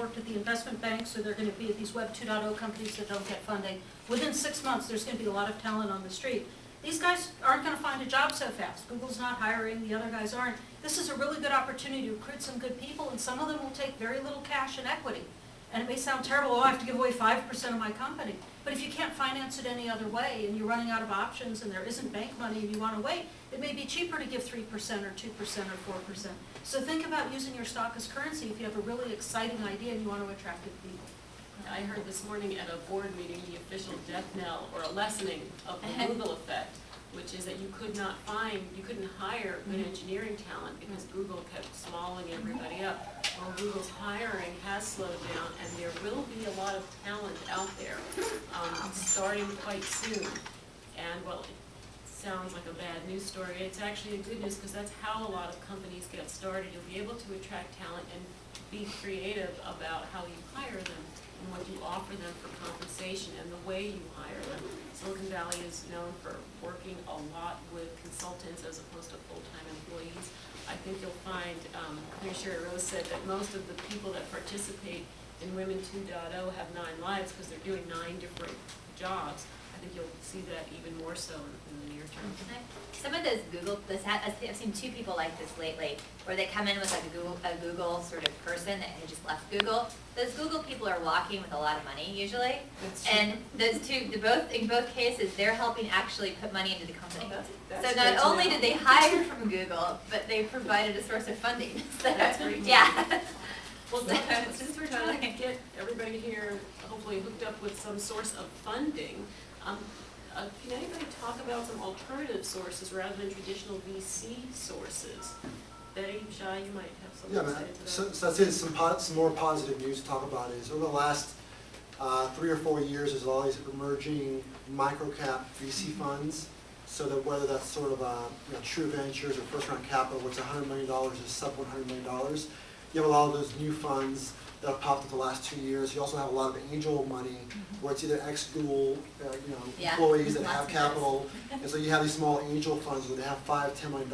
worked at the investment banks, or they're going to be at these Web 2.0 companies that don't get funding. Within 6 months, there's going to be a lot of talent on the street. These guys aren't going to find a job so fast. Google's not hiring, the other guys aren't. This is a really good opportunity to recruit some good people, and some of them will take very little cash and equity. And it may sound terrible, oh, I have to give away 5% of my company. But if you can't finance it any other way, and you're running out of options, and there isn't bank money, and you want to wait, it may be cheaper to give 3% or 2% or 4%. So think about using your stock as currency if you have a really exciting idea and you want to attract good people. I heard this morning at a board meeting the official death knell, or a lessening of the Google effect, which is that you couldn't hire good engineering talent because Google kept swallowing everybody up. Well, Google's hiring has slowed down, and there will be a lot of talent out there starting quite soon. And well, it sounds like a bad news story. It's actually a good news because that's how a lot of companies get started. You'll be able to attract talent and be creative about how you hire them and what you offer them for compensation and the way you hire them. Silicon Valley is known for working a lot with consultants as opposed to full-time employees. I think you'll find, Commissioner Rose said that most of the people that participate in Women 2.0 have 9 lives because they're doing 9 different jobs. I think you'll see that even more so in the near term. Some of those I've seen 2 people like this lately, where they come in with like a Google sort of person that had just left Google. Those Google people are walking with a lot of money usually, and those two, in both cases, they're helping actually put money into the company. That's so not only did they hire from Google, but they provided a source of funding. So, that's great. Yeah. Well, since we're trying to get everybody here hopefully hooked up with some source of funding, can anybody talk about some alternative sources rather than traditional VC sources? Betty, Shai, you might have something to say to that. So I'd say some more positive news to talk about is over the last 3 or 4 years, there's all these emerging micro-cap VC funds. So that whether that's sort of true ventures or first-round capital, which $100 million is sub $100 million, you have a lot of those new funds that have popped up the last 2 years. You also have a lot of angel money, where it's either ex-Google employees that have capital, and so you have these small angel funds where they have $5, $10 million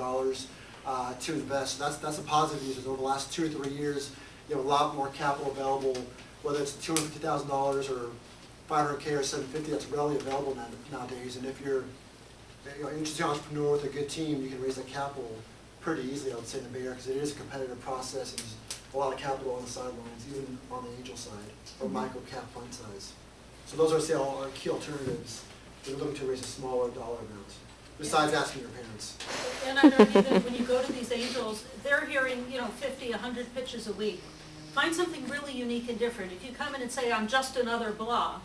to invest. So that's a positive news. Over the last 2 or 3 years, you have a lot more capital available, whether it's $250,000 or $500K or $750. That's readily available nowadays. And if you're an interesting entrepreneur with a good team, you can raise that capital pretty easily, I would say, in the Bay Area, because it is a competitive process and there's a lot of capital on the sidelines, even on the angel side or micro-cap fund size. So those are, say, our key alternatives. We're looking to raise a smaller dollar amount, besides asking your parents. And I'd argue that when you go to these angels, they're hearing 50, 100 pitches a week. Find something really unique and different. If you come in and say, I'm just another blah,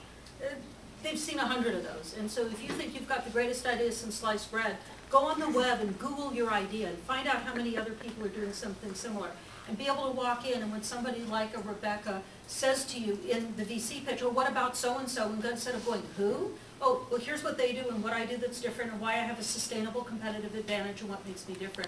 they've seen 100 of those. And so if you think you've got the greatest idea since sliced bread, go on the web and Google your idea and find out how many other people are doing something similar. And be able to walk in, and when somebody like a Rebecca says to you in the VC pitch, well, what about so-and-so? And instead of going, who? Oh, well, here's what they do and what I do that's different and why I have a sustainable competitive advantage and what makes me different.